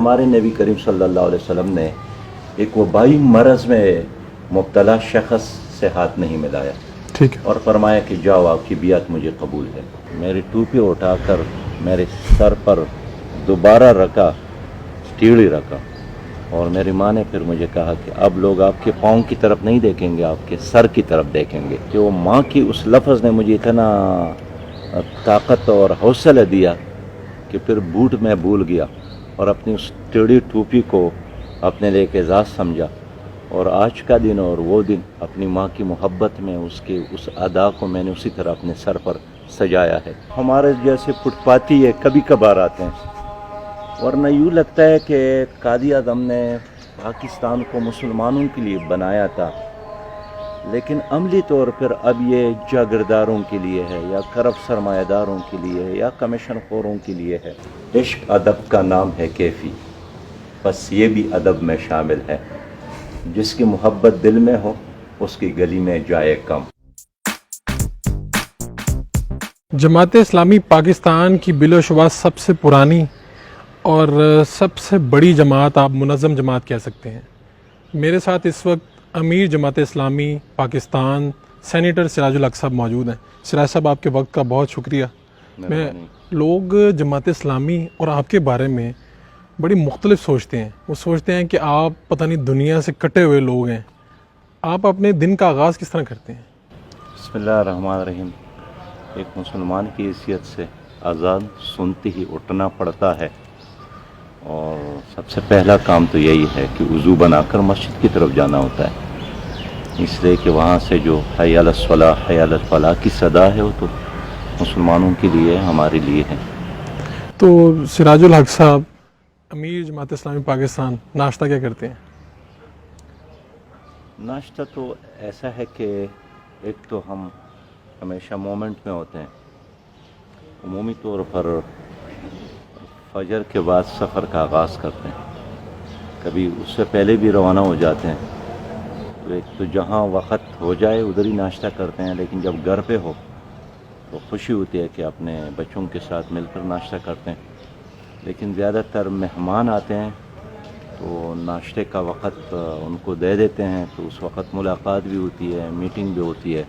ہمارے نبی کریم صلی اللہ علیہ وسلم نے ایک وبائی مرض میں مبتلا شخص سے ہاتھ نہیں ملایا، ٹھیک ہے، اور فرمایا کہ جاؤ آپ کی بیعت مجھے قبول ہے۔ میری ٹوپی اٹھا کر میرے سر پر دوبارہ رکھا، ٹیڑھی رکھا، اور میری ماں نے پھر مجھے کہا کہ اب لوگ آپ کے پاؤں کی طرف نہیں دیکھیں گے، آپ کے سر کی طرف دیکھیں گے۔ کہ وہ ماں کی اس لفظ نے مجھے اتنا طاقت اور حوصلہ دیا کہ پھر بوٹ میں بھول گیا اور اپنی اس ٹیڑھی ٹوپی کو اپنے لیے ایک اعزاز سمجھا، اور آج کا دن اور وہ دن اپنی ماں کی محبت میں اس کے اس ادا کو میں نے اسی طرح اپنے سر پر سجایا ہے۔ ہمارے جیسے فٹ پاتی ہے کبھی کبھار آتے ہیں، ورنہ یوں لگتا ہے کہ قائد اعظم نے پاکستان کو مسلمانوں کے لیے بنایا تھا، لیکن عملی طور پر اب یہ جاگیرداروں کے لیے ہے، یا کرپٹ سرمایہ داروں کے لیے ہے، یا کمیشن خوروں کے لیے ہے۔ عشق ادب کا نام ہے کیفی، بس یہ بھی ادب میں شامل ہے، جس کی محبت دل میں ہو اس کی گلی میں جائے کم۔ جماعت اسلامی پاکستان کی بلا شبہ سب سے پرانی اور سب سے بڑی جماعت، آپ منظم جماعت کہہ سکتے ہیں۔ میرے ساتھ اس وقت امیر جماعت اسلامی پاکستان سینیٹر سراج الحق صاحب موجود ہیں۔ سراج صاحب، آپ کے وقت کا بہت شکریہ۔ لوگ جماعت اسلامی اور آپ کے بارے میں بڑی مختلف سوچتے ہیں۔ وہ سوچتے ہیں کہ آپ پتہ نہیں دنیا سے کٹے ہوئے لوگ ہیں۔ آپ اپنے دن کا آغاز کس طرح کرتے ہیں؟ بسم اللہ الرحمن الرحیم۔ ایک مسلمان کی حیثیت سے اذان سنتے ہی اٹھنا پڑتا ہے، اور سب سے پہلا کام تو یہی ہے کہ وضو بنا کر مسجد کی طرف جانا ہوتا ہے، اس لیے کہ وہاں سے جو حی علی الصلاۃ حی علی الفلاح کی صدا ہے وہ تو مسلمانوں کے لیے ہمارے لیے ہے۔ تو سراج الحق صاحب، امیر جماعت اسلامی پاکستان، ناشتہ کیا کرتے ہیں؟ ناشتہ تو ایسا ہے کہ ایک تو ہم ہمیشہ مومنٹ میں ہوتے ہیں، عمومی طور پر فجر کے بعد سفر کا آغاز کرتے ہیں، کبھی اس سے پہلے بھی روانہ ہو جاتے ہیں۔ تو ایک تو جہاں وقت ہو جائے ادھر ہی ناشتہ کرتے ہیں، لیکن جب گھر پہ ہو تو خوشی ہوتی ہے کہ اپنے بچوں کے ساتھ مل کر ناشتہ کرتے ہیں۔ لیکن زیادہ تر مہمان آتے ہیں تو ناشتے کا وقت ان کو دے دیتے ہیں، تو اس وقت ملاقات بھی ہوتی ہے، میٹنگ بھی ہوتی ہے۔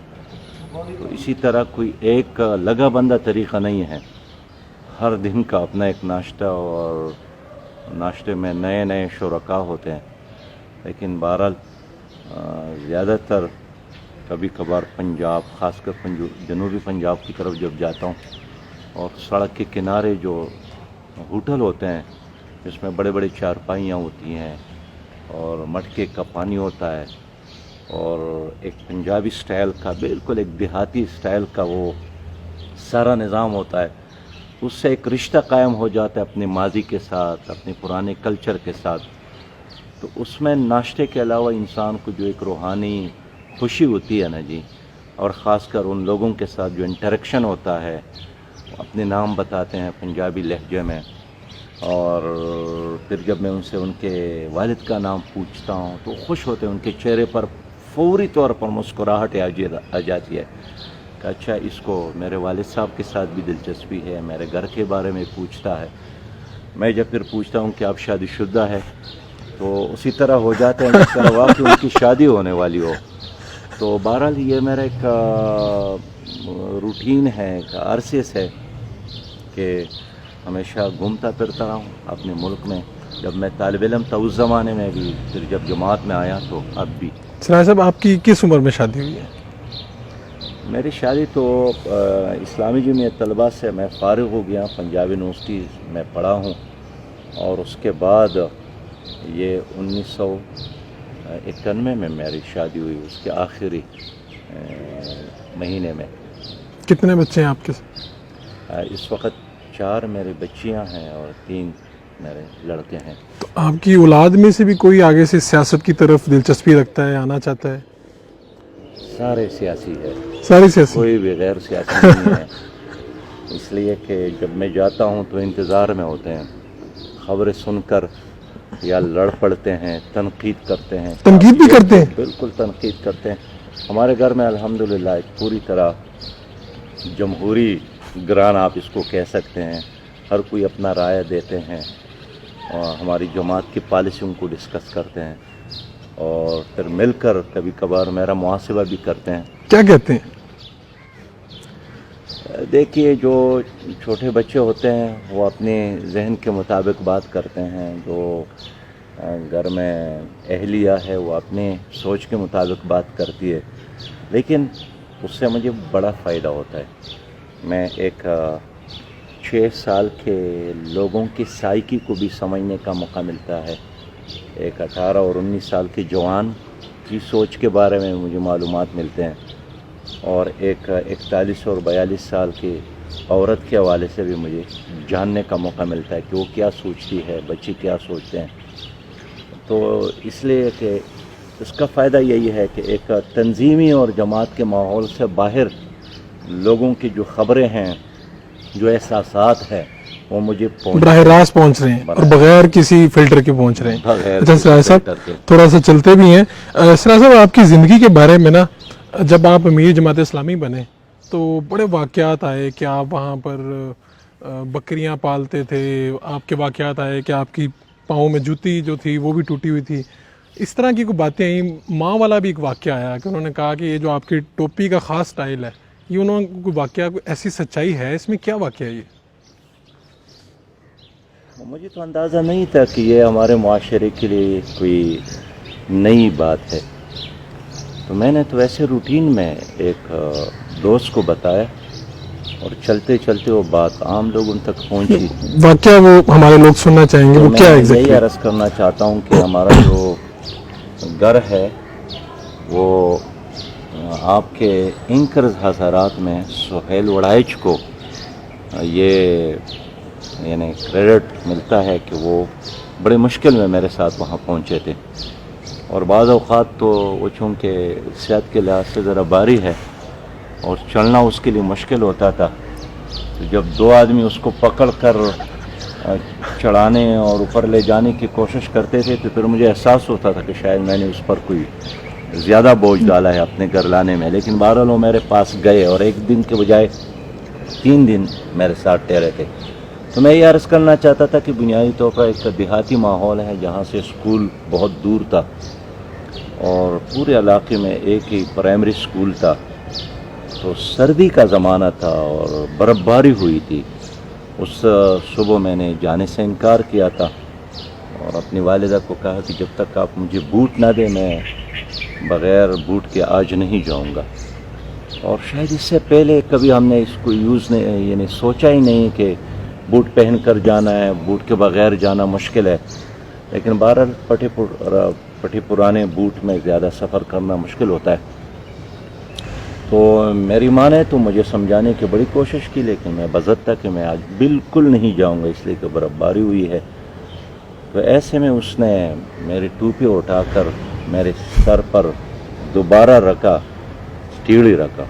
تو اسی طرح کوئی ایک لگا بندہ طریقہ نہیں ہے، ہر دن کا اپنا ایک ناشتہ، اور ناشتے میں نئے نئے شرکا ہوتے ہیں۔ لیکن بہرحال زیادہ تر کبھی کبھار پنجاب، خاص کر جنوبی پنجاب کی طرف جب جاتا ہوں، اور سڑک کے کنارے جو ہوٹل ہوتے ہیں جس میں بڑے بڑے چارپائیاں ہوتی ہیں اور مٹکے کا پانی ہوتا ہے، اور ایک پنجابی سٹائل کا، بالکل ایک دیہاتی سٹائل کا وہ سارا نظام ہوتا ہے، اس سے ایک رشتہ قائم ہو جاتا ہے اپنے ماضی کے ساتھ، اپنے پرانے کلچر کے ساتھ۔ تو اس میں ناشتے کے علاوہ انسان کو جو ایک روحانی خوشی ہوتی ہے نا جی، اور خاص کر ان لوگوں کے ساتھ جو انٹریکشن ہوتا ہے، اپنے نام بتاتے ہیں پنجابی لہجے میں، اور پھر جب میں ان سے ان کے والد کا نام پوچھتا ہوں تو خوش ہوتے ہیں، ان کے چہرے پر فوری طور پر مسکراہٹ آ جاتی ہے کہ اچھا اس کو میرے والد صاحب کے ساتھ بھی دلچسپی ہے، میرے گھر کے بارے میں پوچھتا ہے۔ میں جب پھر پوچھتا ہوں کہ آپ شادی شدہ ہے تو اسی طرح ہو جاتا ہے جس طرح واقعی ان کی شادی ہونے والی ہو۔ تو بہرحال یہ میرا ایک روٹین ہے، ایک عرصے سے کہ ہمیشہ گھومتا پھرتا رہا ہوں اپنے ملک میں۔ جب میں طالب علم تھا اس زمانے میں بھی، پھر جب جماعت میں آیا تو اب بھی۔ سراج صاحب، آپ کی کس عمر میں شادی ہوئی ہے؟ میری شادی تو اسلامی جمعیت طلبہ سے میں فارغ ہو گیا، پنجاب یونیورسٹی میں پڑھا ہوں، اور اس کے بعد یہ 1991 میں میری شادی ہوئی، اس کے آخری مہینے میں۔ کتنے بچے ہیں آپ کے؟ اس وقت 4 میری بچیاں ہیں اور 3 میرے لڑکے ہیں۔ تو آپ کی اولاد میں سے بھی کوئی آگے سے سیاست کی طرف دلچسپی رکھتا ہے، آنا چاہتا ہے؟ سارے سیاسی ہے، ساری سیاسی؟ کوئی بھی غیر سیاسی نہیں ہے، اس لیے کہ جب میں جاتا ہوں تو انتظار میں ہوتے ہیں، خبریں سن کر یا لڑ پڑتے ہیں، تنقید کرتے ہیں۔ تنقید بھی کرتے ہیں؟ بالکل تنقید کرتے ہیں۔ ہمارے گھر میں الحمدللہ ایک پوری طرح جمہوری گران آپ اس کو کہہ سکتے ہیں، ہر کوئی اپنا رائے دیتے ہیں، اور ہماری جماعت کی پالیسیوں کو ڈسکس کرتے ہیں اور پھر مل کر کبھی کبھار میرا محاسبہ بھی کرتے ہیں. کیا کہتے ہیں؟ دیکھیے جو چھوٹے بچے ہوتے ہیں وہ اپنے ذہن کے مطابق بات کرتے ہیں، جو گھر میں اہلیہ ہے وہ اپنے سوچ کے مطابق بات کرتی ہے، لیکن اس سے مجھے بڑا فائدہ ہوتا ہے. میں ایک 6 سال کے لوگوں کی سائیکی کو بھی سمجھنے کا موقع ملتا ہے. ایک 18 اور 19 سال کے جوان کی سوچ کے بارے میں مجھے معلومات ملتے ہیں، اور ایک 41 اور 42 سال کی عورت کے حوالے سے بھی مجھے جاننے کا موقع ملتا ہے کہ وہ کیا سوچتی ہے، بچے کیا سوچتے ہیں. تو اس لیے کہ اس کا فائدہ یہی ہے کہ ایک تنظیمی اور جماعت کے ماحول سے باہر لوگوں کی جو خبریں ہیں، جو احساسات ہیں، وہ مجھے براہ راست پہنچ رہے ہیں اور بغیر کسی فلٹر کے پہنچ رہے ہیں. اچھا سراج صاحب تھوڑا سا چلتے بھی ہیں. سراج صاحب آپ کی زندگی کے بارے میں نا، جب آپ امیر جماعت اسلامی بنے تو بڑے واقعات آئے کہ آپ وہاں پر بکریاں پالتے تھے، آپ کے واقعات آئے کہ آپ کی پاؤں میں جوتی جو تھی وہ بھی ٹوٹی ہوئی تھی. اس طرح کی کوئی باتیں آئیں. ماں والا بھی ایک واقعہ آیا کہ انہوں نے کہا کہ یہ جو آپ کی ٹوپی کا خاص سٹائل ہے، یہ انہوں نے کوئی واقعہ، کوئی ایسی سچائی ہے اس میں؟ کیا واقعہ ہے یہ؟ مجھے تو اندازہ نہیں تھا کہ یہ ہمارے معاشرے کے لیے کوئی نئی بات ہے. تو میں نے تو ایسے روٹین میں ایک دوست کو بتایا اور چلتے چلتے وہ بات عام لوگوں تک پہنچی. واقعہ وہ ہمارے لوگ سننا چاہیں گے، وہ کیا میں ایگزیکٹلی؟ یہی عرض کرنا چاہتا ہوں کہ ہمارا جو گھر ہے وہ آپ کے اینکرز حضرات میں سہیل وڑائچ کو یہ یعنی کریڈٹ ملتا ہے کہ وہ بڑے مشکل میں میرے ساتھ وہاں پہنچے تھے. اور بعض اوقات تو وہ چونکہ صحت کے لحاظ سے ذرا باری ہے اور چلنا اس کے لیے مشکل ہوتا تھا، تو جب 2 آدمی اس کو پکڑ کر چڑھانے اور اوپر لے جانے کی کوشش کرتے تھے تو پھر مجھے احساس ہوتا تھا کہ شاید میں نے اس پر کوئی زیادہ بوجھ ڈالا ہے اپنے گھر لانے میں. لیکن بہرحال وہ میرے پاس گئے اور 1 دن کے بجائے 3 دن میرے ساتھ ٹھہرے تھے. تو میں یہ عرض کرنا چاہتا تھا کہ بنیادی طور پر ایک دیہاتی ماحول ہے جہاں سے اسکول بہت دور تھا اور پورے علاقے میں ایک ہی پرائمری اسکول تھا. تو سردی کا زمانہ تھا اور برف باری ہوئی تھی. اس صبح میں نے جانے سے انکار کیا تھا اور اپنی والدہ کو کہا کہ جب تک آپ مجھے بوٹ نہ دیں میں بغیر بوٹ کے آج نہیں جاؤں گا. اور شاید اس سے پہلے کبھی ہم نے اس کو یوز نہیں، یعنی سوچا ہی نہیں کہ بوٹ پہن کر جانا ہے، بوٹ کے بغیر جانا مشکل ہے. لیکن بہرحال پٹھے پرانے بوٹ میں زیادہ سفر کرنا مشکل ہوتا ہے. تو میری ماں نے تو مجھے سمجھانے کی بڑی کوشش کی، لیکن میں بضد تھا کہ میں آج بالکل نہیں جاؤں گا اس لیے کہ برف باری ہوئی ہے. تو ایسے میں اس نے میری ٹوپی اٹھا کر میرے سر پر دوبارہ رکھا، ٹیڑھی رکھا،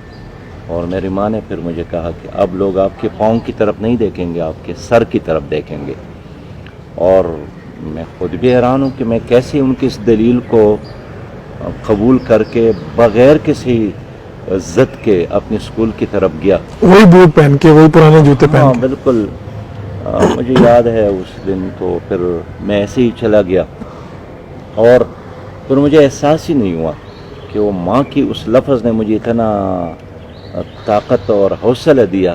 اور میری ماں نے پھر مجھے کہا کہ اب لوگ آپ کے پاؤں کی طرف نہیں دیکھیں گے، آپ کے سر کی طرف دیکھیں گے. اور میں خود بھی حیران ہوں کہ میں کیسے ان کی اس دلیل کو قبول کر کے بغیر کسی ضد کے اپنے اسکول کی طرف گیا. وہی بوٹ پہن کے، وہی پرانے جوتے ہاں پہن کے؟ بالکل. مجھے یاد ہے اس دن تو پھر میں ایسے ہی چلا گیا اور پھر مجھے احساس ہی نہیں ہوا کہ وہ ماں کی اس لفظ نے مجھے اتنا طاقت اور حوصلہ دیا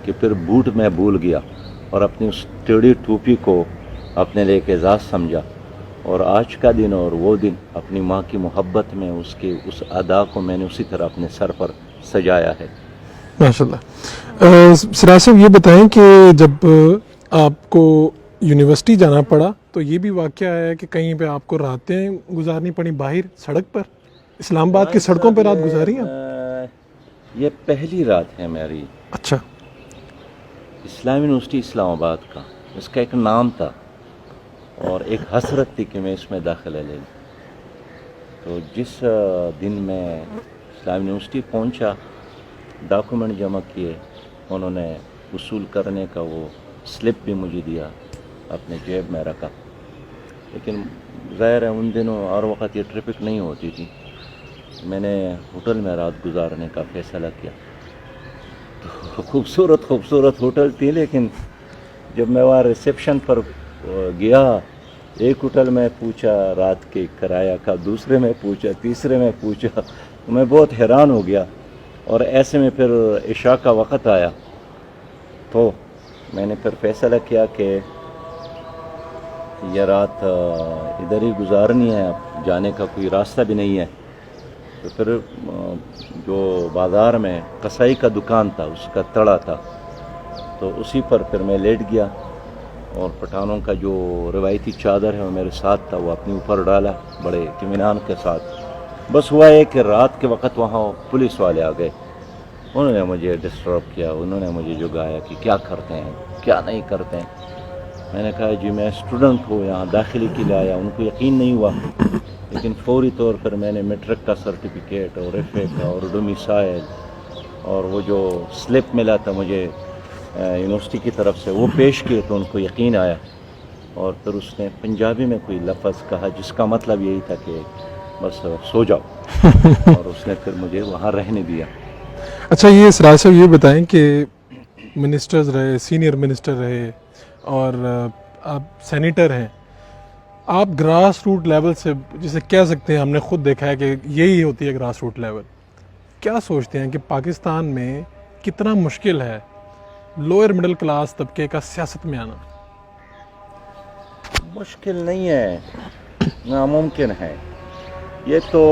کہ پھر بوٹ میں بھول گیا اور اپنی اس ٹیڑھی ٹوپی کو اپنے لیے ایک اعزاز سمجھا. اور آج کا دن اور وہ دن اپنی ماں کی محبت میں اس کے اس ادا کو میں نے اسی طرح اپنے سر پر سجایا ہے. ماشاءاللہ. سراج صاحب یہ بتائیں کہ جب آپ کو یونیورسٹی جانا پڑا تو یہ بھی واقعہ ہے کہ کہیں پہ آپ کو راتیں گزارنی پڑی باہر سڑک پر؟ اسلام آباد کی سڑکوں پہ رات گزاری ہیں؟ یہ پہلی رات ہے میری. اچھا. اسلامی یونیورسٹی اسلام آباد کا اس کا ایک نام تھا اور ایک حسرت تھی کہ میں اس میں داخلہ لے لوں. تو جس دن میں اسلامی یونیورسٹی پہنچا، ڈاکومنٹ جمع کیے، انہوں نے وصول کرنے کا وہ سلپ بھی مجھے دیا، اپنے جیب میں رکھا. لیکن ظاہر ہے ان دنوں اور وقت یہ ٹریفک نہیں ہوتی تھی. میں نے ہوٹل میں رات گزارنے کا فیصلہ کیا. تو خوبصورت ہوٹل تھی، لیکن جب میں وہاں ریسیپشن پر گیا ایک ہوٹل میں پوچھا رات کے کرایہ کا, دوسرے میں پوچھا, تیسرے میں پوچھا, میں بہت حیران ہو گیا. اور ایسے میں پھر عشاء کا وقت آیا تو میں نے پھر فیصلہ کیا کہ یہ رات ادھر ہی گزارنی ہے, اب جانے کا کوئی راستہ بھی نہیں ہے. تو پھر جو بازار میں قصائی کا دکان تھا اس کا تڑا تھا, تو اسی پر پھر میں لیٹ گیا, اور پٹھانوں کا جو روایتی چادر ہے وہ میرے ساتھ تھا, وہ اپنے اوپر ڈالا بڑے اطمینان کے ساتھ. بس ہوا ہے کہ رات کے وقت وہاں پولیس والے آ گئے, انہوں نے مجھے ڈسٹرب کیا, انہوں نے مجھے جگایا کہ کیا کرتے ہیں کیا نہیں کرتے ہیں. میں نے کہا جی میں اسٹوڈنٹ ہوں, یہاں داخلے کے لیے آیا. ان کو یقین نہیں ہوا, لیکن فوری طور پر میں نے میٹرک کا سرٹیفکیٹ اور ایف اے کا اور ڈومیسائل اور وہ جو سلپ ملا تھا مجھے یونیورسٹی کی طرف سے وہ پیش کیے, تو ان کو یقین آیا. اور پھر اس نے پنجابی میں کوئی لفظ کہا جس کا مطلب یہی تھا کہ بس سو جاؤ, اور اس نے پھر مجھے وہاں رہنے دیا. اچھا یہ سراج صاحب یہ بتائیں کہ منسٹرز رہے, سینئر منسٹر رہے اور آپ سینیٹر ہیں, آپ گراس روٹ لیول سے جسے کہہ سکتے ہیں, ہم نے خود دیکھا ہے کہ یہی ہوتی ہے گراس روٹ لیول, کیا سوچتے ہیں کہ پاکستان میں کتنا مشکل ہے لوئر مڈل کلاس طبقے کا سیاست میں آنا؟ مشکل نہیں ہے, ناممکن ہے. یہ تو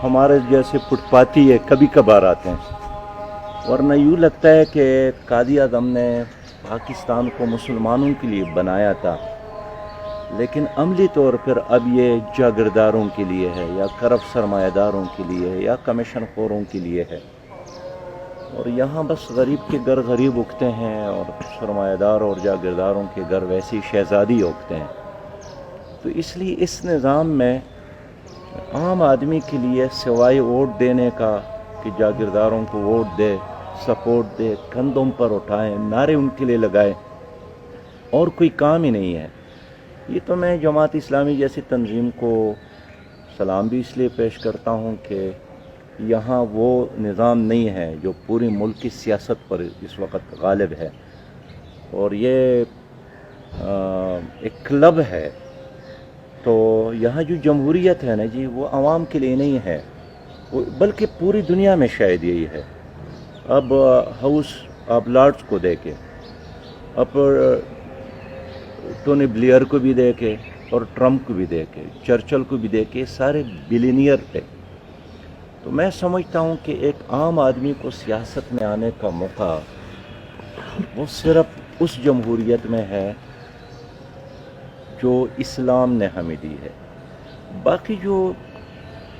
ہمارے جیسے فٹ پاتی ہے کبھی کبھار آتے ہیں, ورنہ یوں لگتا ہے کہ قائد اعظم نے پاکستان کو مسلمانوں کے لیے بنایا تھا, لیکن عملی طور پر اب یہ جاگیرداروں کے لیے ہے, یا کرپٹ سرمایہ داروں کے لیے ہے, یا کمیشن خوروں کے لیے ہے. اور یہاں بس غریب کے گھر غریب اگتے ہیں, اور سرمایہ دار اور جاگیرداروں کے گھر ویسی شہزادی اگتے ہیں. تو اس لیے اس نظام میں عام آدمی کے لیے سوائے ووٹ دینے کا کہ جاگیرداروں کو ووٹ دے, سپورٹ دے, کندھوں پر اٹھائیں, نعرے ان کے لیے لگائیں, اور کوئی کام ہی نہیں ہے. یہ تو میں جماعت اسلامی جیسی تنظیم کو سلام بھی اس لیے پیش کرتا ہوں کہ یہاں وہ نظام نہیں ہے جو پوری ملک کی سیاست پر اس وقت غالب ہے, اور یہ ایک کلب ہے. تو یہاں جو جمہوریت ہے نا جی, وہ عوام کے لیے نہیں ہے, بلکہ پوری دنیا میں شاید یہی ہے. اب ہاؤس آف لارڈس کو دیکھیں, اب ٹونی بلیئر کو بھی دیکھے, اور ٹرمپ کو بھی دیکھے, چرچل کو بھی دیکھے, سارے بلینئر تھے. تو میں سمجھتا ہوں کہ ایک عام آدمی کو سیاست میں آنے کا موقع وہ صرف اس جمہوریت میں ہے جو اسلام نے ہمیں دی ہے. باقی جو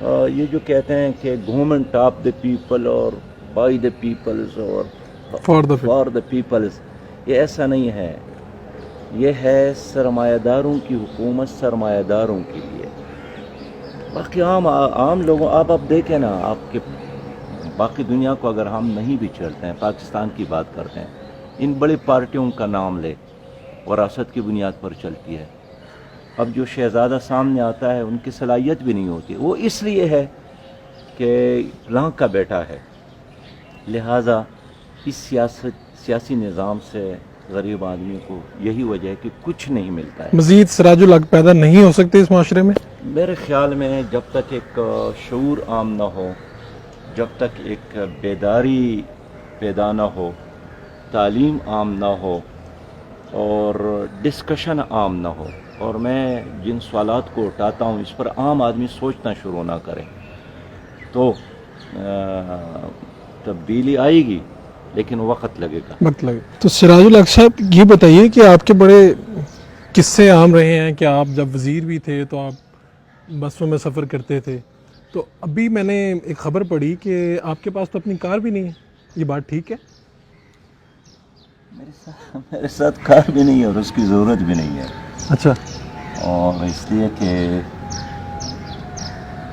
یہ جو کہتے ہیں کہ گورنمنٹ آف دا پیپل اور بائی دا پیپلز اور فار دا پیپلز, یہ ایسا نہیں ہے. یہ ہے سرمایہ داروں کی حکومت, سرمایہ داروں کے لیے. باقی عام لوگوں, آپ دیکھیں نا, آپ کے باقی دنیا کو اگر ہم نہیں بھی چلتے ہیں, پاکستان کی بات کرتے ہیں, ان بڑی پارٹیوں کا نام لے, وراثت کی بنیاد پر چلتی ہے. اب جو شہزادہ سامنے آتا ہے ان کی صلاحیت بھی نہیں ہوتی, وہ اس لیے ہے کہ فلاں کا بیٹا ہے. لہٰذا اس سیاسی نظام سے غریب آدمی کو یہی وجہ ہے کہ کچھ نہیں ملتا ہے. مزید سراج الحق پیدا نہیں ہو سکتے اس معاشرے میں؟ میرے خیال میں جب تک ایک شعور عام نہ ہو, جب تک ایک بیداری پیدا نہ ہو, تعلیم عام نہ ہو, اور ڈسکشن عام نہ ہو, اور میں جن سوالات کو اٹھاتا ہوں اس پر عام آدمی سوچنا شروع نہ کرے, تو تبدیلی آئے گی, لیکن وقت لگے گا. تو سراج الحق صاحب یہ بتائیے کہ آپ کے بڑے قصے عام رہے ہیں کہ آپ جب وزیر بھی تھے تو آپ بسوں میں سفر کرتے تھے, تو ابھی میں نے ایک خبر پڑھی کہ آپ کے پاس تو اپنی کار بھی نہیں ہے, یہ بات ٹھیک ہے؟ میرے ساتھ کار بھی نہیں ہے اور اس کی ضرورت بھی نہیں ہے. اچھا. اور اس لیے کہ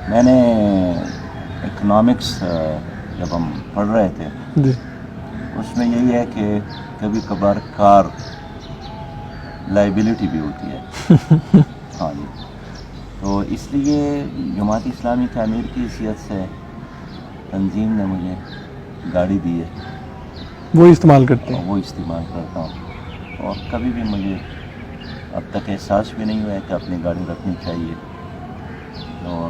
میں نے اکنامکس جب ہم پڑھ رہے تھے جی, اس میں یہی ہے کہ کبھی کبھار کار لائبلٹی بھی ہوتی ہے. ہاں جی, تو اس لیے جماعت اسلامی کے امیر کی حیثیت سے تنظیم نے مجھے گاڑی دی ہے, وہ استعمال کرتے ہیں. وہ استعمال کرتا ہوں, اور کبھی بھی مجھے اب تک احساس بھی نہیں ہوا ہے کہ اپنی گاڑی رکھنی چاہیے. اور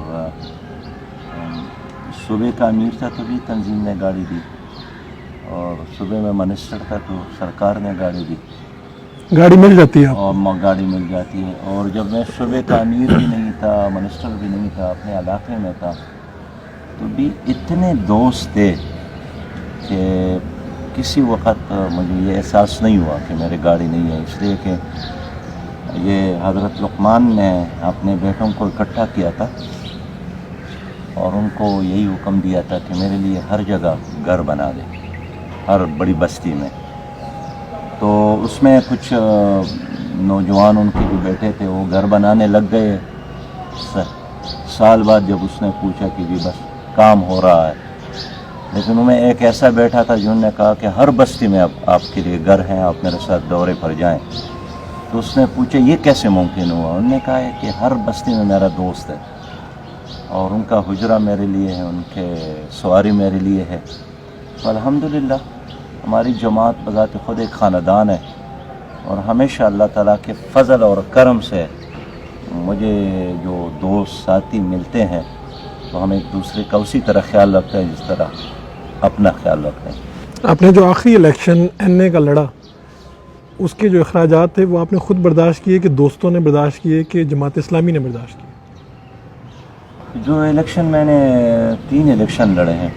صوبے کا امیر تھا تو بھی تنظیم نے گاڑی دی, اور صوبے میں منسٹر تھا تو سرکار نے گاڑی دی, گاڑی مل جاتی ہے آپ اور گاڑی مل جاتی ہے. اور جب میں صوبے کا امیر بھی نہیں تھا, منسٹر بھی نہیں تھا, اپنے علاقے میں تھا, تو بھی اتنے دوست تھے کہ کسی وقت مجھے یہ احساس نہیں ہوا کہ میرے گاڑی نہیں ہے. اس لیے کہ یہ حضرت لقمان نے اپنے بیٹوں کو اکٹھا کیا تھا اور ان کو یہی حکم دیا تھا کہ میرے لیے ہر جگہ گھر بنا دے, ہر بڑی بستی میں. تو اس میں کچھ نوجوان ان کے جو بیٹے تھے وہ گھر بنانے لگ گئے. سال بعد جب اس نے پوچھا کہ جی بس کام ہو رہا ہے, لیکن ان میں ایک ایسا بیٹھا تھا جنہوں نے کہا کہ ہر بستی میں اب آپ کے لیے گھر ہیں, آپ میرے ساتھ دورے پر جائیں. تو اس نے پوچھا یہ کیسے ممکن ہوا؟ انہوں نے کہا ہے کہ ہر بستی میں میرا دوست ہے اور ان کا حجرہ میرے لیے ہے, ان کے سواری میرے لیے ہے. تو الحمدللہ ہماری جماعت بذات خود ایک خاندان ہے, اور ہمیشہ اللہ تعالیٰ کے فضل اور کرم سے مجھے جو دوست ساتھی ملتے ہیں تو ہم ایک دوسرے کا اسی طرح خیال رکھتے ہیں جس طرح اپنا خیال رکھتے ہیں. آپ نے جو آخری الیکشن این اے کا لڑا, اس کے جو اخراجات تھے وہ آپ نے خود برداشت کیے کہ دوستوں نے برداشت کیے کہ جماعت اسلامی نے برداشت کیے؟ جو الیکشن میں نے 3 الیکشن لڑے ہیں,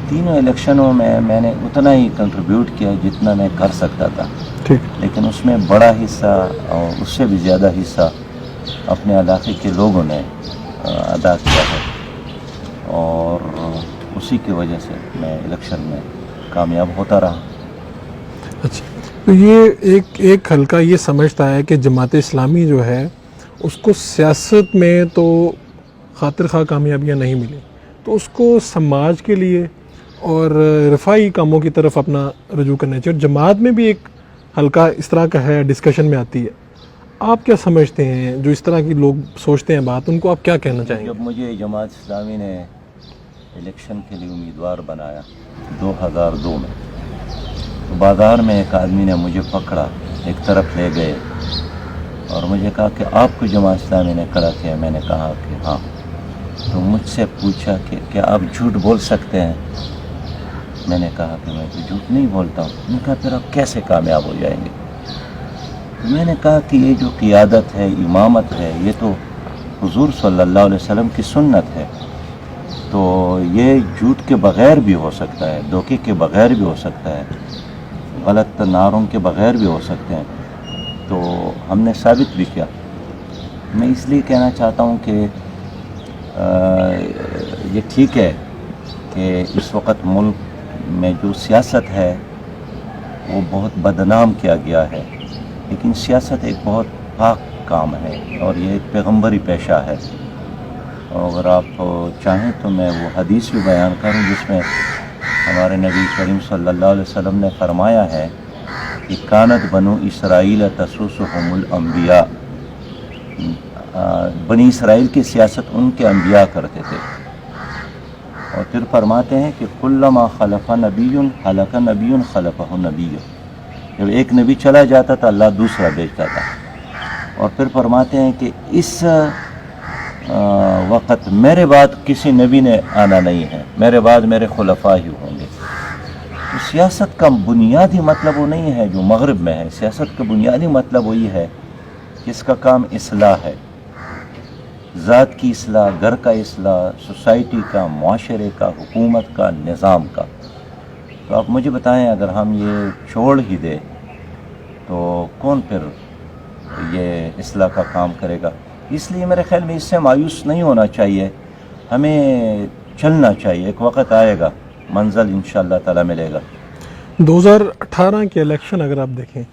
تینوں الیکشنوں میں میں نے اتنا ہی کنٹریبیوٹ کیا جتنا میں کر سکتا تھا, ٹھیک, لیکن اس میں بڑا حصہ اور اس سے بھی زیادہ حصہ اپنے علاقے کے لوگوں نے ادا کیا ہے, اور اسی کی وجہ سے میں الیکشن میں کامیاب ہوتا رہا. اچھا. تو یہ ایک حلقہ یہ سمجھتا ہے کہ جماعت اسلامی جو ہے اس کو سیاست میں تو خاطر خواہ کامیابیاں نہیں ملیں, تو اس کو سماج کے لیے اور رفاہی کاموں کی طرف اپنا رجوع کرنا چاہیے. اور جماعت میں بھی ایک حلقہ اس طرح کا ہے, ڈسکشن میں آتی ہے. آپ کیا سمجھتے ہیں جو اس طرح کی لوگ سوچتے ہیں بات, ان کو آپ کیا کہنا چاہیں گے؟ جب مجھے جماعت اسلامی نے الیکشن کے لیے امیدوار بنایا 2002 میں, تو بازار میں ایک آدمی نے مجھے پکڑا, ایک طرف لے گئے اور مجھے کہا کہ آپ کو جماعت اسلامی نے کھڑا کیا؟ میں نے کہا کہ ہاں. تو مجھ سے پوچھا کہ کیا آپ جھوٹ بول سکتے ہیں؟ میں نے کہا کہ میں تو جھوٹ نہیں بولتا ہوں. انہوں نے کہا پھر آپ کیسے کامیاب ہو جائیں گے؟ میں نے کہا کہ یہ جو قیادت ہے, امامت ہے, یہ تو حضور صلی اللہ علیہ وسلم کی سنت ہے, تو یہ جھوٹ کے بغیر بھی ہو سکتا ہے, دھوکے کے بغیر بھی ہو سکتا ہے, غلط نعروں کے بغیر بھی ہو سکتے ہیں. تو ہم نے ثابت بھی کیا. میں اس لیے کہنا چاہتا ہوں کہ یہ ٹھیک ہے کہ اس وقت ملک میں جو سیاست ہے وہ بہت بدنام کیا گیا ہے, لیکن سیاست ایک بہت پاک کام ہے اور یہ ایک پیغمبری پیشہ ہے. اگر آپ چاہیں تو میں وہ حدیث بھی بیان کروں جس میں ہمارے نبی کریم صلی اللہ علیہ وسلم نے فرمایا ہے کہ کانت بنو اسرائیل تسوسہم الانبیاء, بنی اسرائیل کی سیاست ان کے انبیاء کرتے تھے. اور پھر فرماتے ہیں کہ کلما خلف نبی ہلک نبی خلفہ نبی, جب ایک نبی چلا جاتا تھا اللہ دوسرا بھیجتا تھا. اور پھر فرماتے ہیں کہ اس وقت میرے بعد کسی نبی نے آنا نہیں ہے, میرے بعد میرے خلفاء ہی ہوں گے. تو سیاست کا بنیادی مطلب وہ نہیں ہے جو مغرب میں ہے. سیاست کا بنیادی مطلب وہی ہے کہ اس کا کام اصلاح ہے, ذات کی اصلاح, گھر کا اصلاح, سوسائٹی کا, معاشرے کا, حکومت کا, نظام کا. تو آپ مجھے بتائیں اگر ہم یہ چھوڑ ہی دیں تو کون پھر یہ اصلاح کا کام کرے گا؟ اس لیے میرے خیال میں اس سے مایوس نہیں ہونا چاہیے, ہمیں چلنا چاہیے. ایک وقت آئے گا, منزل انشاءاللہ تعالی ملے گا. 2018 کے الیکشن اگر آپ دیکھیں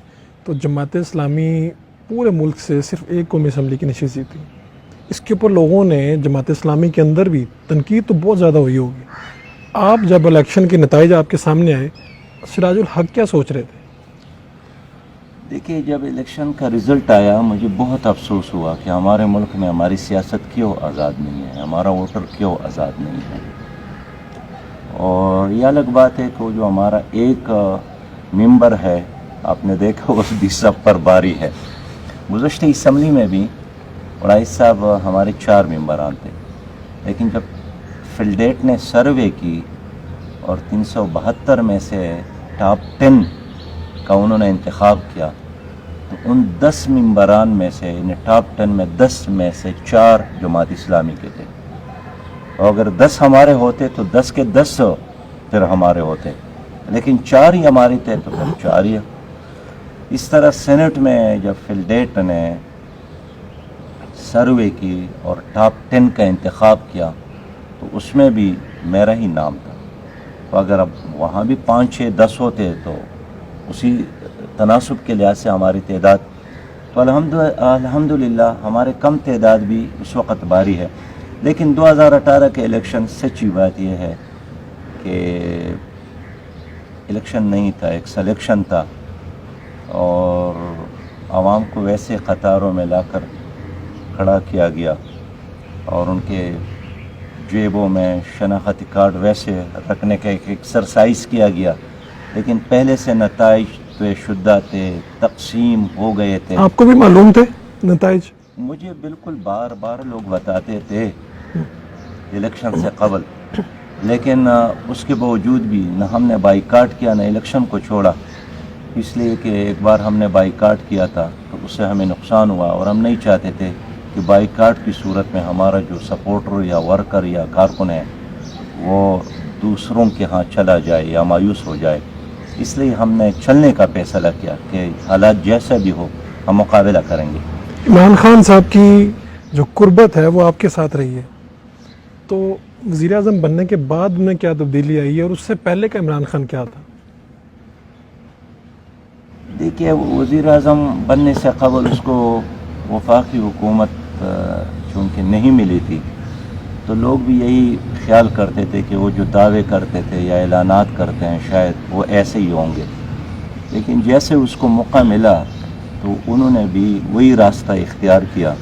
تو جماعت اسلامی پورے ملک سے صرف ایک قومی اسمبلی کی نشست جیتی. اس کے اوپر لوگوں نے جماعت اسلامی کے اندر بھی تنقید تو بہت زیادہ ہوئی ہوگی. آپ جب الیکشن کے نتائج آپ کے سامنے آئے, سراج الحق کیا سوچ رہے تھے؟ دیکھیے, جب الیکشن کا رزلٹ آیا مجھے بہت افسوس ہوا کہ ہمارے ملک میں ہماری سیاست کیوں آزاد نہیں ہے, ہمارا ووٹر کیوں آزاد نہیں ہے. اور یہ الگ بات ہے کہ وہ جو ہمارا ایک ممبر ہے, آپ نے دیکھا وہ بھی سب پر باری ہے, گزشتہ اسمبلی میں بھی وڑائز صاحب ہمارے 4 ممبران تھے، لیکن جب فلڈیٹ نے سروے کی اور 372 میں سے ٹاپ 10 کا انہوں نے انتخاب کیا، تو ان 10 ممبران میں سے یعنی ٹاپ 10 میں 10 میں سے 4 جماعت اسلامی کے تھے، اور اگر 10 ہمارے ہوتے تو 10 کے 10 پھر ہمارے ہوتے، لیکن 4 ہی ہمارے تھے تو پھر 4 ہی۔ اس طرح سینٹ میں جب فلڈیٹ نے سروے کی اور ٹاپ 10 کا انتخاب کیا تو اس میں بھی میرا ہی نام تھا، تو اگر اب وہاں بھی 5 6 10 ہوتے تو اسی تناسب کے لحاظ سے ہماری تعداد، تو الحمدللہ ہمارے کم تعداد بھی اس وقت باری ہے۔ لیکن 2018 کے الیکشن سچی بات یہ ہے کہ الیکشن نہیں تھا، ایک سلیکشن تھا، اور عوام کو ویسے قطاروں میں لا کر کھڑا کیا گیا اور ان کے جیبوں میں شناختی کارڈ ویسے رکھنے کا ایک ایکسرسائز کیا گیا، لیکن پہلے سے نتائج طے شدہ تھے، تقسیم ہو گئے تھے۔ آپ کو بھی معلوم تھے نتائج؟ مجھے بالکل بار بار لوگ بتاتے تھے الیکشن سے قبل، لیکن اس کے باوجود بھی نہ ہم نے بائیکاٹ کیا نہ الیکشن کو چھوڑا، اس لیے کہ ایک بار ہم نے بائیکاٹ کیا تھا تو اس سے ہمیں نقصان ہوا، اور ہم نہیں چاہتے تھے کہ بائیکاٹ کی صورت میں ہمارا جو سپورٹر یا ورکر یا کارکن ہے وہ دوسروں کے ہاں چلا جائے یا مایوس ہو جائے، اس لیے ہم نے چلنے کا فیصلہ کیا کہ حالات جیسا بھی ہو ہم مقابلہ کریں گے۔ عمران خان صاحب کی جو قربت ہے وہ آپ کے ساتھ رہی ہے، تو وزیر اعظم بننے کے بعد میں کیا تبدیلی آئی ہے اور اس سے پہلے کا عمران خان کیا تھا؟ دیکھیے، وزیر اعظم بننے سے قبل اس کو وفاقی حکومت چونکہ نہیں ملی تھی، تو لوگ بھی یہی خیال کرتے تھے کہ وہ جو دعوے کرتے تھے یا اعلانات کرتے ہیں شاید وہ ایسے ہی ہوں گے، لیکن جیسے اس کو موقع ملا تو انہوں نے بھی وہی راستہ اختیار کیا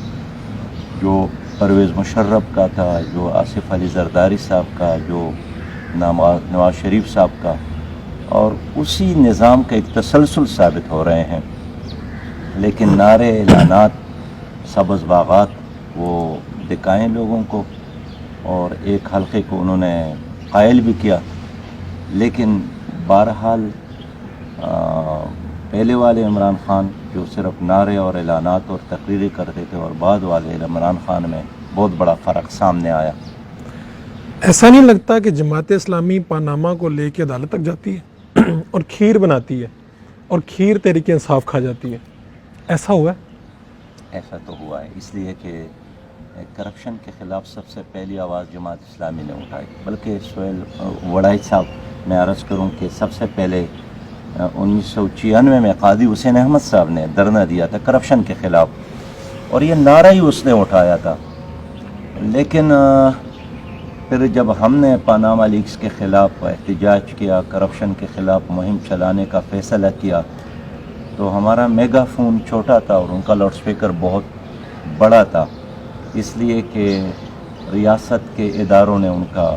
جو پرویز مشرف کا تھا، جو آصف علی زرداری صاحب کا، جو نواز شریف صاحب کا، اور اسی نظام کا ایک تسلسل ثابت ہو رہے ہیں۔ لیکن نعرے، اعلانات، سبز باغات وہ دکھائیں لوگوں کو، اور ایک حلقے کو انہوں نے قائل بھی کیا، لیکن بہرحال پہلے والے عمران خان جو صرف نعرے اور اعلانات اور تقریریں کرتے تھے، اور بعد والے عمران خان میں بہت بڑا فرق سامنے آیا۔ ایسا نہیں لگتا کہ جماعت اسلامی پاناما کو لے کے عدالت تک جاتی ہے اور کھیر بناتی ہے اور کھیر تحریک انصاف کھا جاتی ہے؟ ایسا ہوا ہے؟ ایسا تو ہوا ہے، اس لیے کہ کرپشن کے خلاف سب سے پہلی آواز جماعت اسلامی نے اٹھائی، بلکہ سہیل وڑائچ صاحب میں عرض کروں کہ سب سے پہلے 1996 میں قاضی حسین احمد صاحب نے دھرنا دیا تھا کرپشن کے خلاف، اور یہ نعرہ ہی اس نے اٹھایا تھا۔ لیکن پھر جب ہم نے پاناما لیکس کے خلاف احتجاج کیا، کرپشن کے خلاف مہم چلانے کا فیصلہ کیا، تو ہمارا میگا فون چھوٹا تھا اور ان کا لاؤڈ سپیکر بہت بڑا تھا، اس لیے کہ ریاست کے اداروں نے ان کا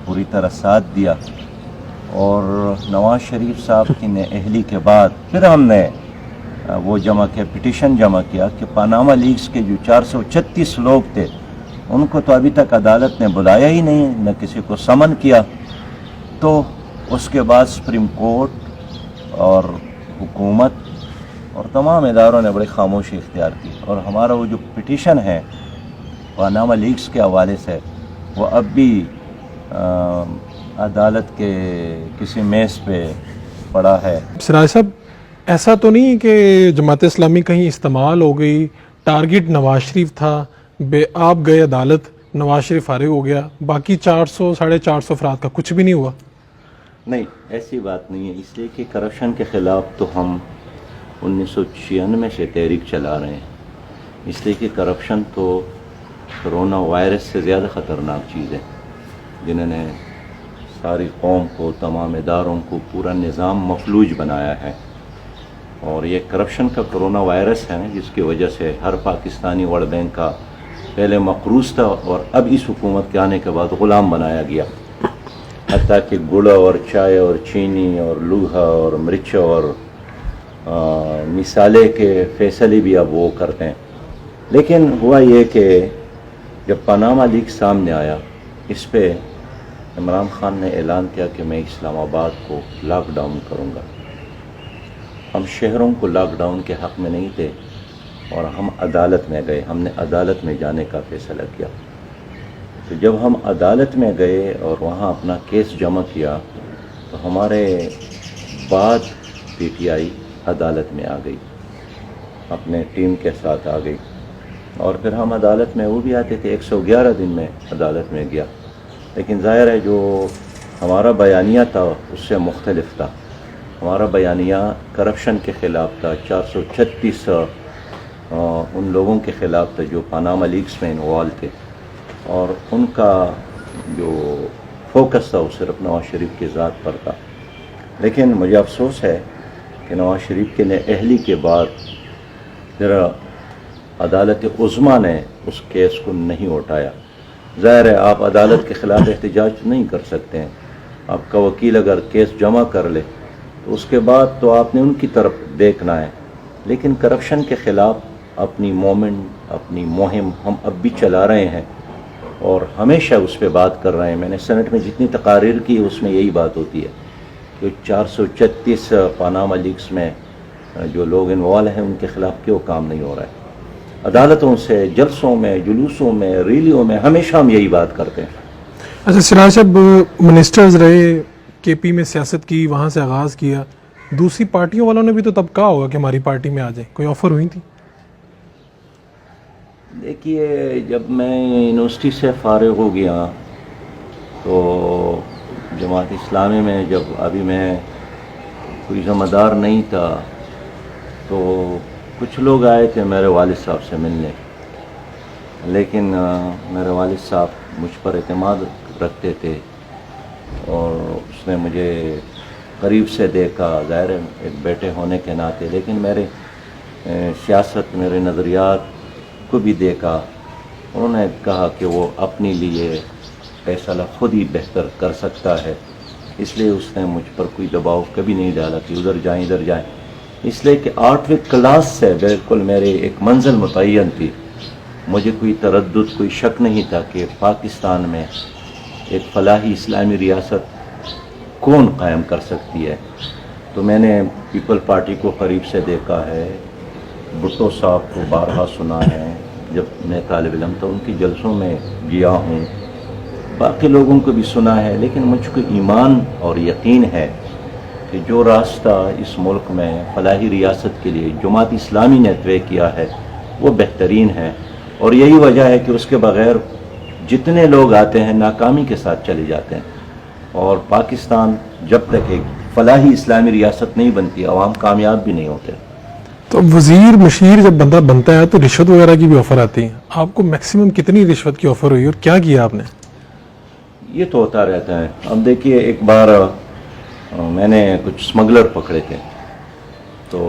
پوری طرح ساتھ دیا، اور نواز شریف صاحب کی اہلی کے بعد پھر ہم نے وہ پٹیشن جمع کیا کہ پاناما لیکس کے جو 436 لوگ تھے ان کو تو ابھی تک عدالت نے بلایا ہی نہیں، نہ کسی کو سمن کیا۔ تو اس کے بعد سپریم کورٹ اور حکومت اور تمام اداروں نے بڑی خاموشی اختیار کی، اور ہمارا وہ جو پٹیشن ہے پاناما لیکس کے حوالے سے وہ اب بھی عدالت کے کسی میز پہ پڑا ہے۔ سراج صاحب، ایسا تو نہیں کہ جماعت اسلامی کہیں استعمال ہو گئی، ٹارگٹ نواز شریف تھا، آپ گئے عدالت، نواز شریف فارغ ہو گیا، باقی 400 450 افراد کا کچھ بھی نہیں ہوا؟ نہیں، ایسی بات نہیں ہے، اس لیے کہ کرپشن کے خلاف تو ہم 1996 سے تحریک چلا رہے ہیں، اس لیے کہ کرپشن تو کرونا وائرس سے زیادہ خطرناک چیز ہے، جنہوں نے ساری قوم کو، تمام اداروں کو، پورا نظام مفلوج بنایا ہے، اور یہ کرپشن کا کرونا وائرس ہے جس کی وجہ سے ہر پاکستانی ورلڈ بینک کا پہلے مقروض تھا اور اب اس حکومت کے آنے کے بعد غلام بنایا گیا، حتیٰ کہ گڑ اور چائے اور چینی اور لوہا اور مرچ اور مثالیں کے فیصلے بھی اب وہ کرتے ہیں. لیکن ہوا یہ کہ جب پاناما لیک سامنے آیا اس پہ عمران خان نے اعلان کیا کہ میں اسلام آباد کو لاک ڈاؤن کروں گا. ہم شہروں کو لاک ڈاؤن کے حق میں نہیں تھے اور ہم عدالت میں گئے. ہم نے عدالت میں جانے کا فیصلہ کیا. تو جب ہم عدالت میں گئے اور وہاں اپنا کیس جمع کیا تو ہمارے بعد پی ٹی آئی عدالت میں آ گئی، اپنے ٹیم کے ساتھ آ گئی. اور پھر ہم عدالت میں وہ بھی آتے تھے. 111 دن میں عدالت میں گیا. لیکن ظاہر ہے جو ہمارا بیانیہ تھا اس سے مختلف تھا. ہمارا بیانیہ کرپشن کے خلاف تھا. 436 ان لوگوں کے خلاف تھا جو پاناما لیکس میں انوالو تھے، اور ان کا جو فوکس تھا وہ صرف نواز شریف کی ذات پر تھا. لیکن مجھے افسوس ہے کہ نواز شریف کے اہلی کے بعد پھر عدالت عظمیٰ نے اس کیس کو نہیں اٹھایا. ظاہر ہے آپ عدالت کے خلاف احتجاج نہیں کر سکتے ہیں. آپ کا وکیل اگر کیس جمع کر لے تو اس کے بعد تو آپ نے ان کی طرف دیکھنا ہے. لیکن کرپشن کے خلاف اپنی مومنٹ، اپنی مہم ہم اب بھی چلا رہے ہیں اور ہمیشہ اس پہ بات کر رہے ہیں. میں نے سینٹ میں جتنی تقاریر کی اس میں یہی بات ہوتی ہے کہ 436 پاناما لیکس میں جو لوگ انوالو ہیں ان کے خلاف کیوں کام نہیں ہو رہا ہے. عدالتوں سے، جلسوں میں، جلوسوں میں، ریلیوں میں ہمیشہ ہم یہی بات کرتے ہیں. اچھا سراج صاحب، منسٹرز رہے، کے پی میں سیاست کی، وہاں سے آغاز کیا. دوسری پارٹیوں والوں نے بھی تو تب کہا ہوگا کہ ہماری پارٹی میں آ جائیں. کوئی آفر ہوئی تھی؟ دیکھیے، جب میں یونیورسٹی سے فارغ ہو گیا تو جماعت اسلامی میں جب ابھی میں کوئی ذمہ دار نہیں تھا تو کچھ لوگ آئے تھے میرے والد صاحب سے ملنے. لیکن میرے والد صاحب مجھ پر اعتماد رکھتے تھے اور اس نے مجھے قریب سے دیکھا، ظاہر ہے ایک بیٹے ہونے کے ناطے. لیکن میرے سیاست، میرے نظریات کو بھی دیکھا. انہوں نے کہا کہ وہ اپنے لیے فیصلہ خود ہی بہتر کر سکتا ہے، اس لیے اس نے مجھ پر کوئی دباؤ کبھی نہیں ڈالا کہ ادھر جائیں ادھر جائیں. اس لیے کہ 8ویں کلاس سے بالکل میرے ایک منزل متعین تھی. مجھے کوئی تردد، کوئی شک نہیں تھا کہ پاکستان میں ایک فلاحی اسلامی ریاست کون قائم کر سکتی ہے. تو میں نے پیپل پارٹی کو قریب سے دیکھا ہے، بھٹو صاحب کو بارہا سنا ہے جب میں طالب علم تھا، ان کی جلسوں میں گیا ہوں، باقی لوگوں کو بھی سنا ہے. لیکن مجھ کو ایمان اور یقین ہے کہ جو راستہ اس ملک میں فلاحی ریاست کے لیے جماعت اسلامی نے طے کیا ہے وہ بہترین ہے. اور یہی وجہ ہے کہ اس کے بغیر جتنے لوگ آتے ہیں ناکامی کے ساتھ چلے جاتے ہیں. اور پاکستان جب تک ایک فلاحی اسلامی ریاست نہیں بنتی، عوام کامیاب بھی نہیں ہوتے. تو وزیر مشیر جب بندہ بنتا ہے تو رشوت وغیرہ کی بھی آفر آتی ہیں. آپ کو میکسیمم کتنی رشوت کی آفر ہوئی اور کیا کیا آپ نے؟ یہ تو ہوتا رہتا ہے. اب دیکھیے، ایک بار میں نے کچھ اسمگلر پکڑے تھے تو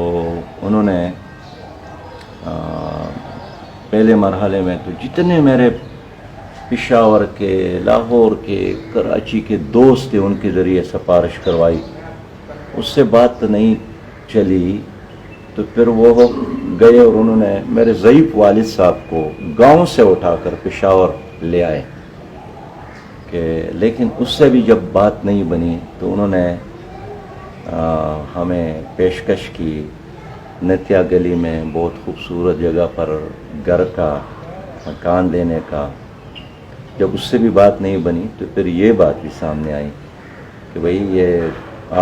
انہوں نے پہلے مرحلے میں تو جتنے میرے پشاور کے، لاہور کے، کراچی کے دوست تھے ان کے ذریعے سفارش کروائی. اس سے بات نہیں چلی تو پھر وہ گئے اور انہوں نے میرے ضعیف والد صاحب کو گاؤں سے اٹھا کر پشاور لے آئے. لیکن اس سے بھی جب بات نہیں بنی تو انہوں نے ہمیں پیشکش کی نتیا گلی میں بہت خوبصورت جگہ پر گھر کا مکان دینے کا. جب اس سے بھی بات نہیں بنی تو پھر یہ بات بھی سامنے آئی کہ بھئی یہ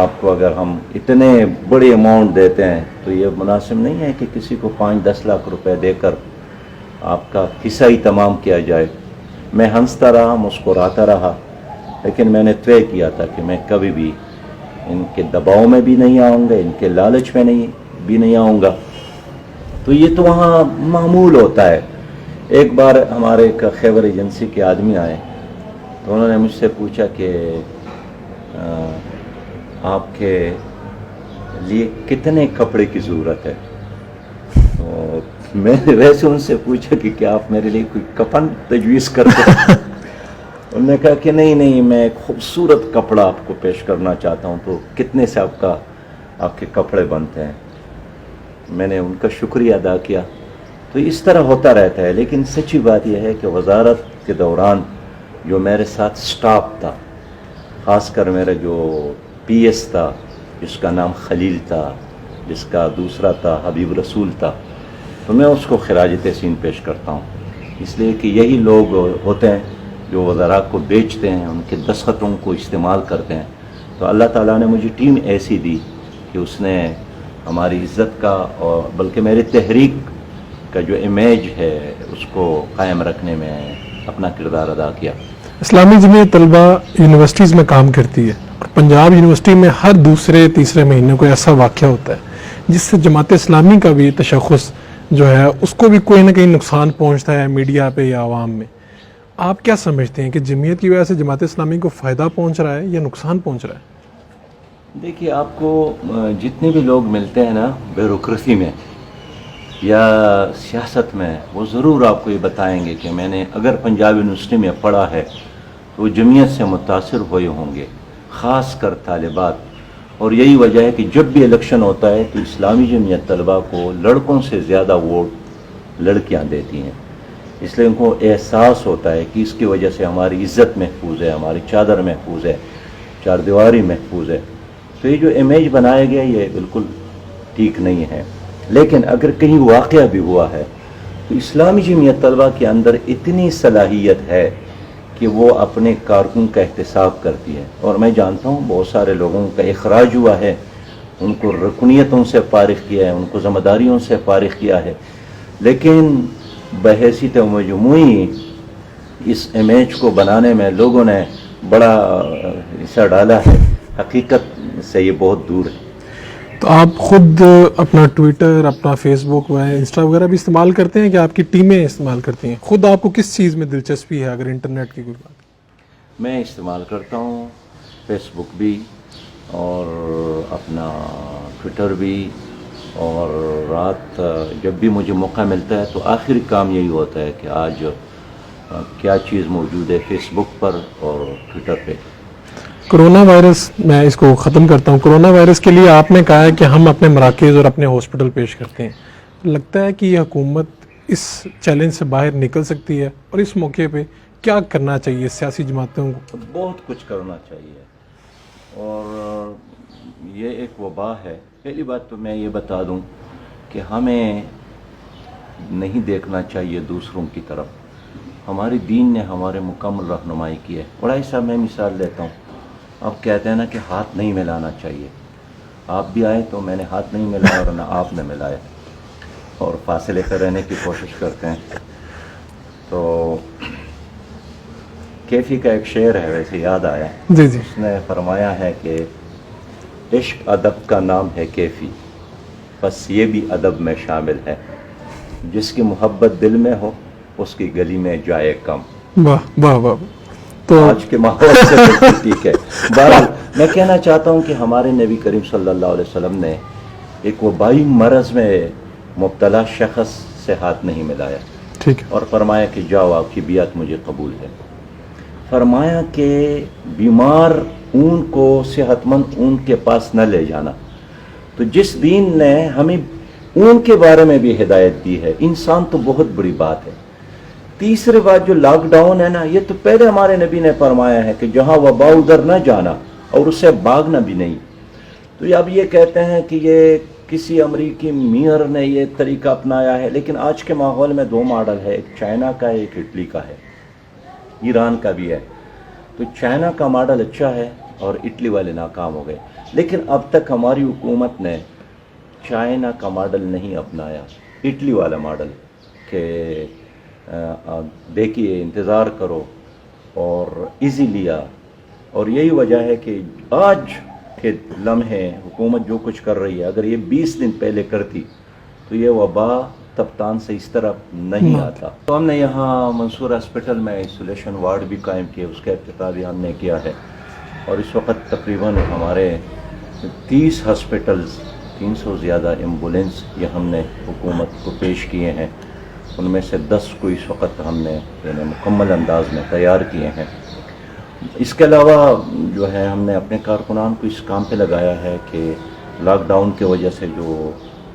آپ کو اگر ہم اتنے بڑے اماؤنٹ دیتے ہیں تو یہ مناسب نہیں ہے کہ کسی کو 5-10 لاکھ روپے دے کر آپ کا حصہ ہی تمام کیا جائے. میں ہنستا رہا، مسکراتا رہا، لیکن میں نے طے کیا تھا کہ میں کبھی بھی ان کے دباؤ میں بھی نہیں آؤں گا، ان کے لالچ میں بھی نہیں آؤں گا. تو یہ تو وہاں معمول ہوتا ہے. ایک بار ہمارے ایک خیبر ایجنسی کے آدمی آئے تو انہوں نے مجھ سے پوچھا کہ آپ کے لیے کتنے کپڑے کی ضرورت ہے. تو میں نے ویسے ان سے پوچھا کہ کیا آپ میرے لیے کوئی کفن تجویز کرتے ہیں؟ انہوں نے کہا کہ نہیں، میں ایک خوبصورت کپڑا آپ کو پیش کرنا چاہتا ہوں. تو کتنے سے آپ کے کپڑے بنتے ہیں؟ میں نے ان کا شکریہ ادا کیا. تو اس طرح ہوتا رہتا ہے. لیکن سچی بات یہ ہے کہ وزارت کے دوران جو میرے ساتھ سٹاف تھا، خاص کر میرا جو پی ایس تھا جس کا نام خلیل تھا، جس کا دوسرا تھا حبیب رسول تھا، تو میں اس کو خراج تحسین پیش کرتا ہوں، اس لیے کہ یہی لوگ ہوتے ہیں جو وزراء کو بیچتے ہیں، ان کے دستخطوں کو استعمال کرتے ہیں. تو اللہ تعالیٰ نے مجھے ٹیم ایسی دی کہ اس نے ہماری عزت کا اور بلکہ میری تحریک کا جو امیج ہے اس کو قائم رکھنے میں اپنا کردار ادا کیا. اسلامی جمعیت طلبہ یونیورسٹیز میں کام کرتی ہے اور پنجاب یونیورسٹی میں ہر دوسرے تیسرے مہینے کوئی ایسا واقعہ ہوتا ہے جس سے جماعت اسلامی کا بھی تشخص جو ہے اس کو بھی کوئی نہ کہیں نقصان پہنچتا ہے میڈیا پہ یا عوام میں. آپ کیا سمجھتے ہیں کہ جمعیت کی وجہ سے جماعت اسلامی کو فائدہ پہنچ رہا ہے یا نقصان پہنچ رہا ہے؟ دیکھیے، آپ کو جتنے بھی لوگ ملتے ہیں نا بیوروکریسی میں یا سیاست میں، وہ ضرور آپ کو یہ بتائیں گے کہ میں نے اگر پنجاب یونیورسٹی میں پڑھا ہے تو وہ جمعیت سے متاثر ہوئے ہوں گے، خاص کر طالبات. اور یہی وجہ ہے کہ جب بھی الیکشن ہوتا ہے تو اسلامی جمعیت طلبہ کو لڑکوں سے زیادہ ووٹ لڑکیاں دیتی ہیں. اس لیے ان کو احساس ہوتا ہے کہ اس کی وجہ سے ہماری عزت محفوظ ہے، ہماری چادر محفوظ ہے، چار دیواری محفوظ ہے. تو یہ جو امیج بنایا گیا یہ بالکل ٹھیک نہیں ہے. لیکن اگر کہیں واقعہ بھی ہوا ہے تو اسلامی جمعیت طلبہ کے اندر اتنی صلاحیت ہے کہ وہ اپنے کارکن کا احتساب کرتی ہے. اور میں جانتا ہوں بہت سارے لوگوں کا اخراج ہوا ہے، ان کو رکنیتوں سے فارغ کیا ہے، ان کو ذمہ داریوں سے فارغ کیا ہے، لیکن بحیثیت مجموعی اس امیج کو بنانے میں لوگوں نے بڑا حصہ ڈالا ہے. حقیقت سے یہ بہت دور ہے. تو آپ خود اپنا ٹویٹر، اپنا فیس بک و انسٹا وغیرہ بھی استعمال کرتے ہیں کہ آپ کی ٹیمیں استعمال کرتی ہیں؟ خود آپ کو کس چیز میں دلچسپی ہے اگر انٹرنیٹ کی کوئی بات؟ میں استعمال کرتا ہوں فیس بک بھی اور اپنا ٹویٹر بھی، اور رات جب بھی مجھے موقع ملتا ہے تو آخری کام یہی ہوتا ہے کہ آج کیا چیز موجود ہے فیس بک پر اور ٹویٹر پہ. کرونا وائرس، میں اس کو ختم کرتا ہوں. کرونا وائرس کے لیے آپ نے کہا ہے کہ ہم اپنے مراکز اور اپنے ہاسپٹل پیش کرتے ہیں. لگتا ہے کہ یہ حکومت اس چیلنج سے باہر نکل سکتی ہے، اور اس موقع پہ کیا کرنا چاہیے سیاسی جماعتوں کو؟ بہت کچھ کرنا چاہیے، اور یہ ایک وبا ہے. پہلی بات تو میں یہ بتا دوں کہ ہمیں نہیں دیکھنا چاہیے دوسروں کی طرف. ہمارے دین نے ہمارے مکمل رہنمائی کی ہے. بڑا ایسا میں مثال لیتا ہوں. آپ کہتے ہیں نا کہ ہاتھ نہیں ملانا چاہیے. آپ بھی آئے تو میں نے ہاتھ نہیں ملایا اور نہ آپ نے ملایا، اور فاصلے پہ رہنے کی کوشش کرتے ہیں. تو کیفی کا ایک شعر ہے، ویسے یاد آیا. جی جی. اس نے فرمایا ہے کہ عشق ادب کا نام ہے کیفی، بس یہ بھی ادب میں شامل ہے. جس کی محبت دل میں ہو اس کی گلی میں جائے کم. واہ واہ واہ. تو آج کے ماحول سے بالکل ٹھیک ہے. بہرحال میں کہنا چاہتا ہوں کہ ہمارے نبی کریم صلی اللہ علیہ وسلم نے ایک وبائی مرض میں مبتلا شخص سے ہاتھ نہیں ملایا، ٹھیک ہے، اور فرمایا کہ جاؤ آپ کی بیعت مجھے قبول ہے. فرمایا کہ بیمار اون کو صحت مند اون کے پاس نہ لے جانا. تو جس دین نے ہمیں اون کے بارے میں بھی ہدایت دی ہے، انسان تو بہت بڑی بات ہے. تیسری بات جو لاک ڈاؤن ہے نا، یہ تو پہلے ہمارے نبی نے فرمایا ہے کہ جہاں وبا ادھر نہ جانا اور اسے بھاگنا بھی نہیں. تو اب یہ کہتے ہیں کہ یہ کسی امریکی میئر نے یہ طریقہ اپنایا ہے، لیکن آج کے ماحول میں دو ماڈل ہے، ایک چائنا کا ہے، ایک اٹلی کا ہے، ایران کا بھی ہے. تو چائنا کا ماڈل اچھا ہے اور اٹلی والے ناکام ہو گئے. لیکن اب تک ہماری حکومت نے چائنا کا ماڈل نہیں اپنایا، اٹلی والا ماڈل، کہ دیکھیے انتظار کرو اور ایزی لیا. اور یہی وجہ ہے کہ آج کے لمحے حکومت جو کچھ کر رہی ہے، اگر یہ 20 دن پہلے کرتی تو یہ وبا تفتان سے اس طرح نہیں آتا. تو ہم نے یہاں منصور ہاسپٹل میں آئسولیشن وارڈ بھی قائم کیا، اس کا افتتاح بھی ہم نے کیا ہے. اور اس وقت تقریباً ہمارے 30 ہاسپٹلز، 300 زیادہ ایمبولینس یہ ہم نے حکومت کو پیش کیے ہیں. ان میں سے 10 کو اس وقت ہم نے یعنی مکمل انداز میں تیار کیے ہیں. اس کے علاوہ جو ہے ہم نے اپنے کارکنان کو اس کام پہ لگایا ہے کہ لاک ڈاؤن کی وجہ سے جو